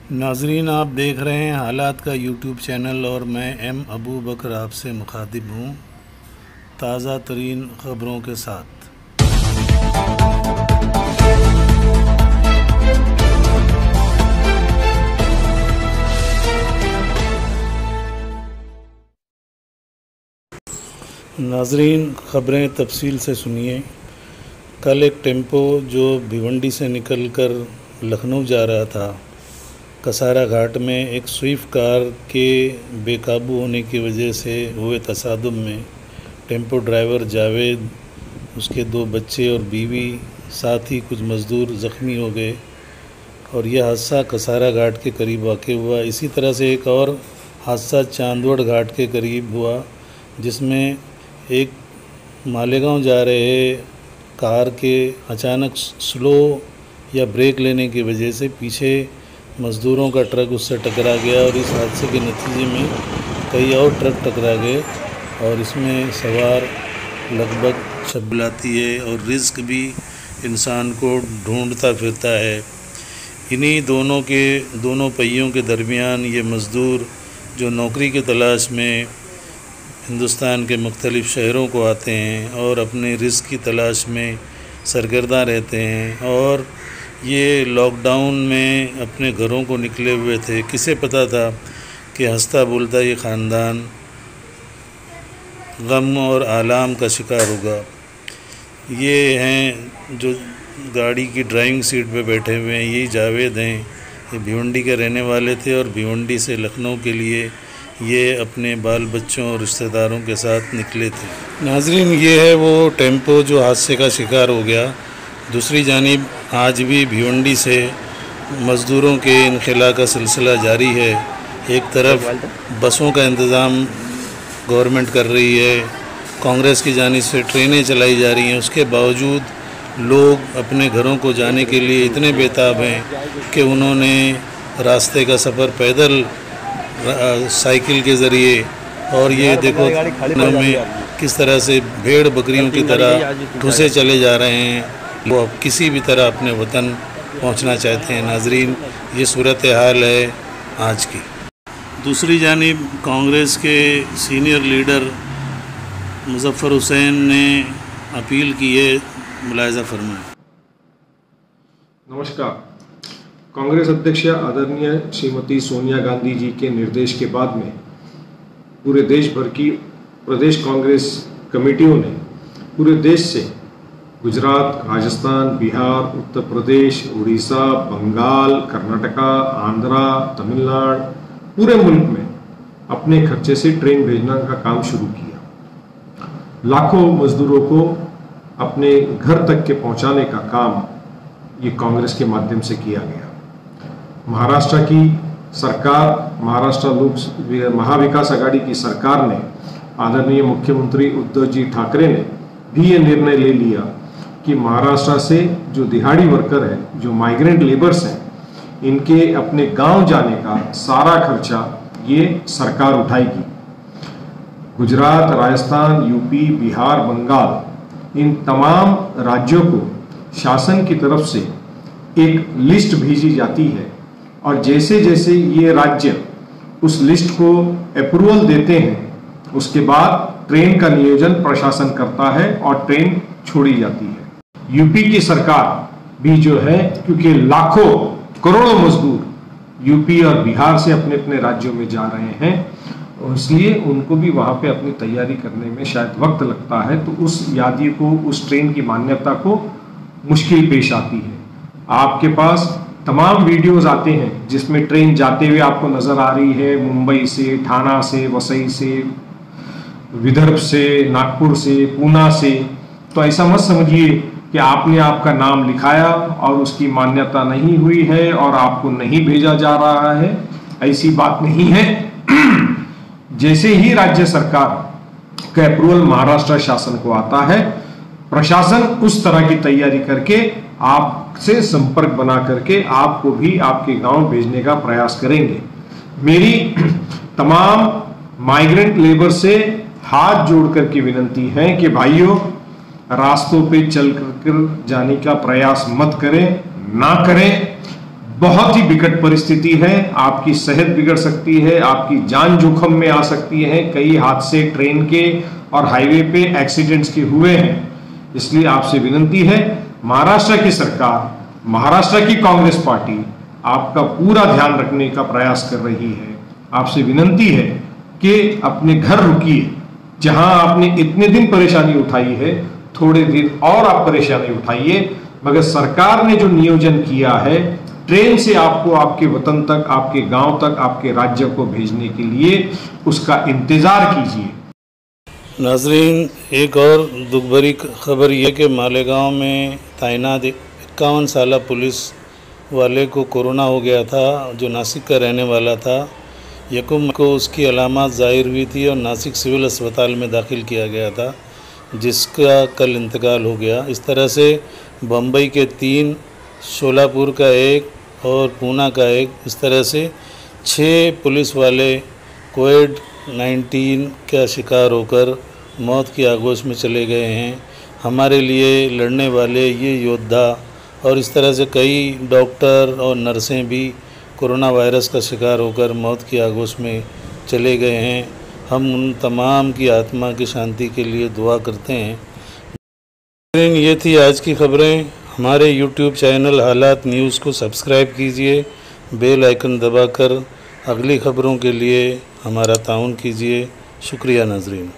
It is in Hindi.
नाजरीन, आप देख रहे हैं हालात का यूट्यूब चैनल और मैं एम अबू बकर आपसे मुखातिब हूँ ताज़ा तरीन ख़बरों के साथ। नाजरीन, ख़बरें तफसील से सुनिए। कल एक टेम्पो जो भिवंडी से निकलकर लखनऊ जा रहा था, कसारा घाट में एक स्विफ्ट कार के बेकाबू होने की वजह से हुए तसादुम में टेम्पो ड्राइवर जावेद, उसके 2 बच्चे और बीवी, साथ ही कुछ मज़दूर ज़ख्मी हो गए और यह हादसा कसारा घाट के करीब वाक़ हुआ। इसी तरह से एक और हादसा चांदवड़ घाट के करीब हुआ, जिसमें एक मालेगांव जा रहे कार के अचानक स्लो या ब्रेक लेने की वजह से पीछे मज़दूरों का ट्रक उससे टकरा गया और इस हादसे के नतीजे में कई और ट्रक टकरा गए और इसमें सवार लगभग छबलाती है और रिस्क भी इंसान को ढूंढता फिरता है। इन्हीं दोनों पहियों के दरमियान ये मज़दूर जो नौकरी की तलाश में हिंदुस्तान के मुख्तलिफ़ शहरों को आते हैं और अपने रिस्क की तलाश में सरगर्दा रहते हैं, और ये लॉकडाउन में अपने घरों को निकले हुए थे। किसे पता था कि हंसता बोलता ये ख़ानदान गम और आलाम का शिकार होगा। ये हैं जो गाड़ी की ड्राइविंग सीट पे बैठे हुए हैं, यही जावेद हैं। ये भिवंडी के रहने वाले थे और भिवंडी से लखनऊ के लिए ये अपने बाल बच्चों और रिश्तेदारों के साथ निकले थे। नाजरीन, ये है वो टेम्पो जो हादसे का शिकार हो गया। दूसरी जानिब आज भी भिवंडी से मज़दूरों के इनखला का सिलसिला जारी है। एक तरफ बसों का इंतज़ाम गवर्नमेंट कर रही है, कांग्रेस की जानिब से ट्रेनें चलाई जा रही हैं, उसके बावजूद लोग अपने घरों को जाने के लिए इतने बेताब हैं कि उन्होंने रास्ते का सफ़र पैदल, साइकिल के ज़रिए, और ये देखो में किस तरह से भेड़ बकरियों की तरह ठूसे चले जा रहे हैं। वो अब किसी भी तरह अपने वतन पहुंचना चाहते हैं। नाजरीन, ये सूरत हाल है आज की। दूसरी जानिब कांग्रेस के सीनियर लीडर मुजफ्फर हुसैन ने अपील की है, मुलाहिज़ा फरमाएं। नमस्कार। कांग्रेस अध्यक्ष आदरणीय श्रीमती सोनिया गांधी जी के निर्देश के बाद में पूरे देश भर की प्रदेश कांग्रेस कमेटियों ने पूरे देश से गुजरात, राजस्थान, बिहार, उत्तर प्रदेश, उड़ीसा, बंगाल, कर्नाटका, आंध्रा, तमिलनाडु, पूरे मुल्क में अपने खर्चे से ट्रेन भेजना का काम शुरू किया। लाखों मजदूरों को अपने घर तक के पहुंचाने का काम ये कांग्रेस के माध्यम से किया गया। महाराष्ट्र की सरकार, महाराष्ट्र महाविकास आघाड़ी की सरकार ने, आदरणीय मुख्यमंत्री उद्धव जी ठाकरे ने भी ये निर्णय ले लिया कि महाराष्ट्र से जो दिहाड़ी वर्कर है, जो माइग्रेंट लेबर्स हैं, इनके अपने गांव जाने का सारा खर्चा ये सरकार उठाएगी। गुजरात, राजस्थान, यूपी, बिहार, बंगाल, इन तमाम राज्यों को शासन की तरफ से एक लिस्ट भेजी जाती है और जैसे जैसे ये राज्य उस लिस्ट को अप्रूवल देते हैं, उसके बाद ट्रेन का नियोजन प्रशासन करता है और ट्रेन छोड़ी जाती है। यूपी की सरकार भी जो है, क्योंकि लाखों करोड़ों मजदूर यूपी और बिहार से अपने अपने राज्यों में जा रहे हैं, और इसलिए उनको भी वहां पे अपनी तैयारी करने में शायद वक्त लगता है, तो उस यादी को, उस ट्रेन की मान्यता को मुश्किल पेश आती है। आपके पास तमाम वीडियोस आते हैं जिसमें ट्रेन जाते हुए आपको नजर आ रही है, मुंबई से, ठाणा से, वसई से, विदर्भ से, नागपुर से, पूना से। तो ऐसा मत समझिए कि आपने आपका नाम लिखाया और उसकी मान्यता नहीं हुई है और आपको नहीं भेजा जा रहा है, ऐसी बात नहीं है। जैसे ही राज्य सरकार का अप्रूवल महाराष्ट्र शासन को आता है, प्रशासन उस तरह की तैयारी करके आपसे संपर्क बना करके आपको भी आपके गांव भेजने का प्रयास करेंगे। मेरी तमाम माइग्रेंट लेबर से हाथ जोड़ करके विनती है कि भाइयों, रास्तों पे चल कर जाने का प्रयास मत करें, ना करें। बहुत ही विकट परिस्थिति है। आपकी सेहत बिगड़ सकती है, आपकी जान जोखिम में आ सकती है। कई हादसे ट्रेन के और हाईवे पे एक्सीडेंट्स के हुए हैं। इसलिए आपसे विनती है, महाराष्ट्र की सरकार, महाराष्ट्र की कांग्रेस पार्टी आपका पूरा ध्यान रखने का प्रयास कर रही है। आपसे विनती है कि अपने घर रुकिए। जहां आपने इतने दिन परेशानी उठाई है, थोड़े दिन और आप परेशानी उठाइए, मगर सरकार ने जो नियोजन किया है ट्रेन से आपको आपके वतन तक, आपके गांव तक, आपके राज्य को भेजने के लिए, उसका इंतजार कीजिए। नाजरीन, एक और दुख भरी खबर ये कि मालेगांव में तैनात 51 साला पुलिस वाले को कोरोना हो गया था, जो नासिक का रहने वाला था। यकुम को उसकी अलामत ज़ाहिर हुई थी और नासिक सिविल अस्पताल में दाखिल किया गया था, जिसका कल इंतकाल हो गया। इस तरह से बम्बई के 3, शोलापुर का 1 और पूना का 1, इस तरह से 6 पुलिस वाले कोविड-19 का शिकार होकर मौत की आगोश में चले गए हैं। हमारे लिए लड़ने वाले ये योद्धा और इस तरह से कई डॉक्टर और नर्सें भी कोरोना वायरस का शिकार होकर मौत की आगोश में चले गए हैं। हम उन तमाम की आत्मा की शांति के लिए दुआ करते हैं। ये थी आज की खबरें। हमारे YouTube चैनल हालात न्यूज़ को सब्सक्राइब कीजिए, बेल आइकन दबाकर अगली खबरों के लिए हमारा ताउन कीजिए। शुक्रिया नाजरीन।